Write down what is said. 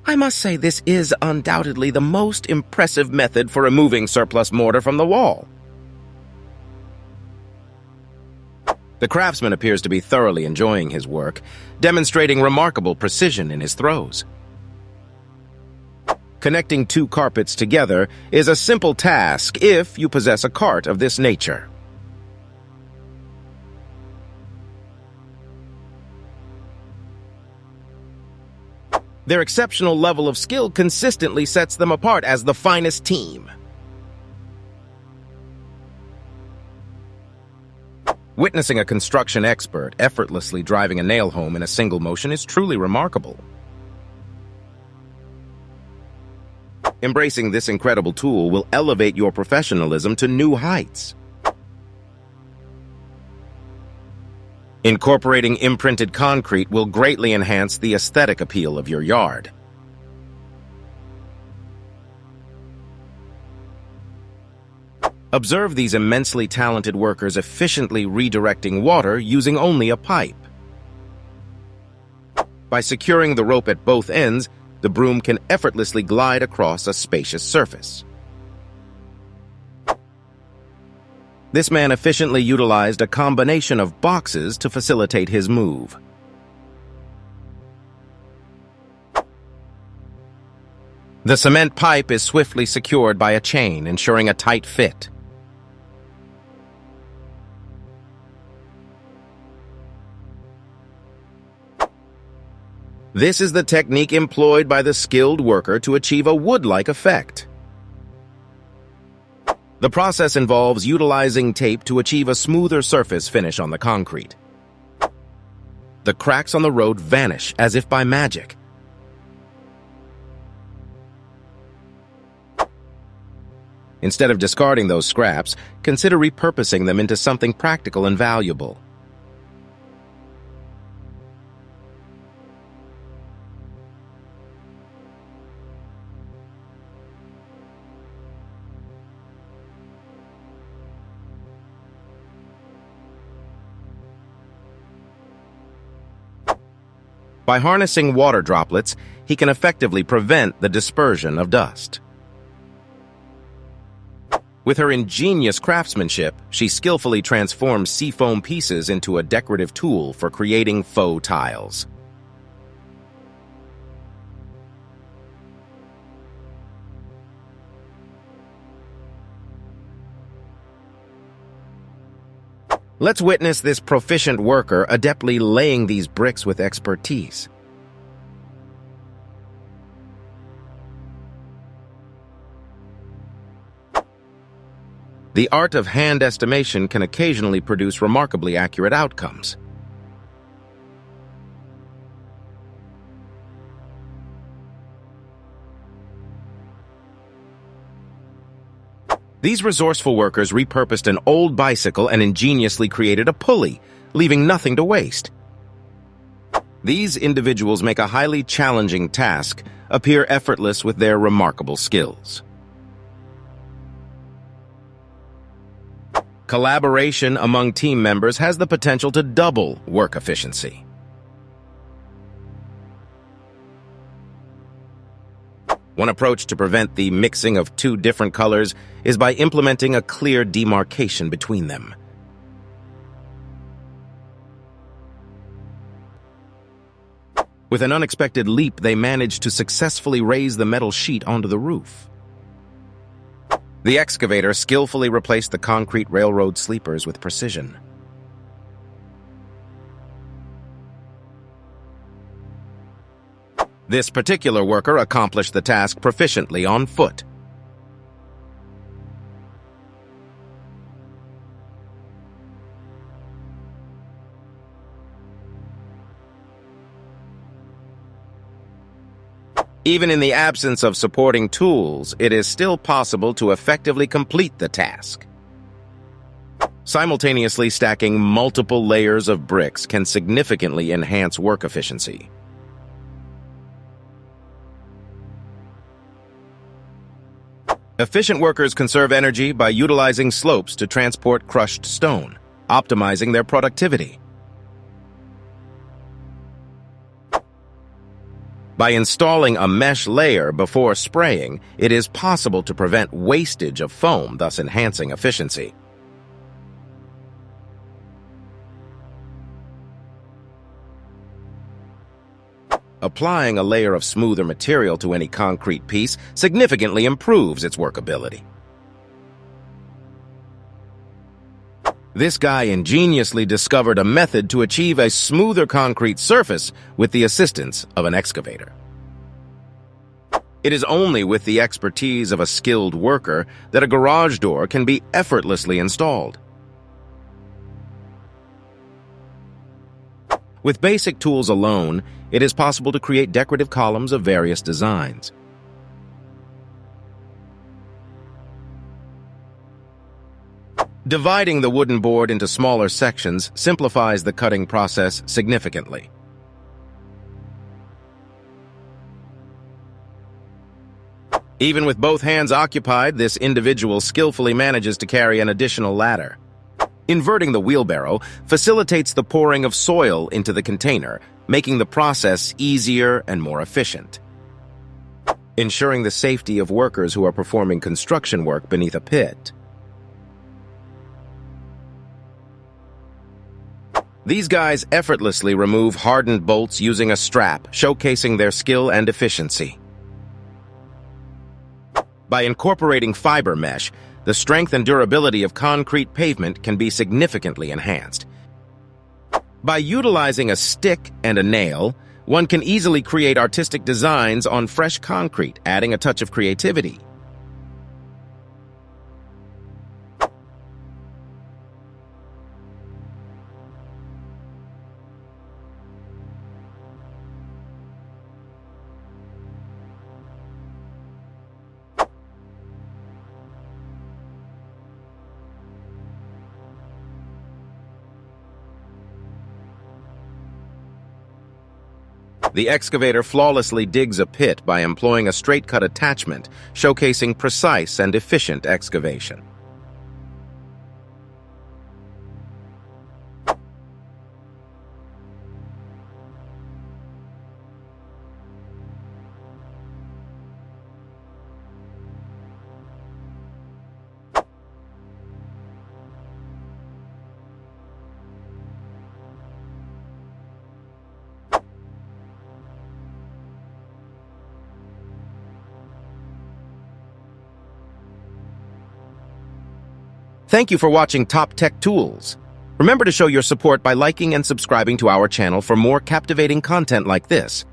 I must say this is undoubtedly the most impressive method for removing surplus mortar from the wall. The craftsman appears to be thoroughly enjoying his work, demonstrating remarkable precision in his throws. Connecting two carpets together is a simple task if you possess a cart of this nature. Their exceptional level of skill consistently sets them apart as the finest team. Witnessing a construction expert effortlessly driving a nail home in a single motion is truly remarkable. Embracing this incredible tool will elevate your professionalism to new heights. Incorporating imprinted concrete will greatly enhance the aesthetic appeal of your yard. Observe these immensely talented workers efficiently redirecting water using only a pipe. By securing the rope at both ends, the broom can effortlessly glide across a spacious surface. This man efficiently utilized a combination of boxes to facilitate his move. The cement pipe is swiftly secured by a chain, ensuring a tight fit. This is the technique employed by the skilled worker to achieve a wood-like effect. The process involves utilizing tape to achieve a smoother surface finish on the concrete. The cracks on the road vanish as if by magic. Instead of discarding those scraps, consider repurposing them into something practical and valuable. By harnessing water droplets, he can effectively prevent the dispersion of dust. With her ingenious craftsmanship, she skillfully transforms seafoam pieces into a decorative tool for creating faux tiles. Let's witness this proficient worker adeptly laying these bricks with expertise. The art of hand estimation can occasionally produce remarkably accurate outcomes. These resourceful workers repurposed an old bicycle and ingeniously created a pulley, leaving nothing to waste. These individuals make a highly challenging task appear effortless with their remarkable skills. Collaboration among team members has the potential to double work efficiency. One approach to prevent the mixing of two different colors is by implementing a clear demarcation between them. With an unexpected leap, they manage to successfully raise the metal sheet onto the roof. The excavator skillfully replaced the concrete railroad sleepers with precision. This particular worker accomplished the task proficiently on foot. Even in the absence of supporting tools, it is still possible to effectively complete the task. Simultaneously stacking multiple layers of bricks can significantly enhance work efficiency. Efficient workers conserve energy by utilizing slopes to transport crushed stone, optimizing their productivity. By installing a mesh layer before spraying, it is possible to prevent wastage of foam, thus enhancing efficiency. Applying a layer of smoother material to any concrete piece significantly improves its workability. This guy ingeniously discovered a method to achieve a smoother concrete surface with the assistance of an excavator. It is only with the expertise of a skilled worker that a garage door can be effortlessly installed. With basic tools alone, it is possible to create decorative columns of various designs. Dividing the wooden board into smaller sections simplifies the cutting process significantly. Even with both hands occupied, this individual skillfully manages to carry an additional ladder. Inverting the wheelbarrow facilitates the pouring of soil into the container, making the process easier and more efficient. Ensuring the safety of workers who are performing construction work beneath a pit. These guys effortlessly remove hardened bolts using a strap, showcasing their skill and efficiency. By incorporating fiber mesh, the strength and durability of concrete pavement can be significantly enhanced. By utilizing a stick and a nail, one can easily create artistic designs on fresh concrete, adding a touch of creativity. The excavator flawlessly digs a pit by employing a straight-cut attachment, showcasing precise and efficient excavation. Thank you for watching Top Tech Tools. Remember to show your support by liking and subscribing to our channel for more captivating content like this.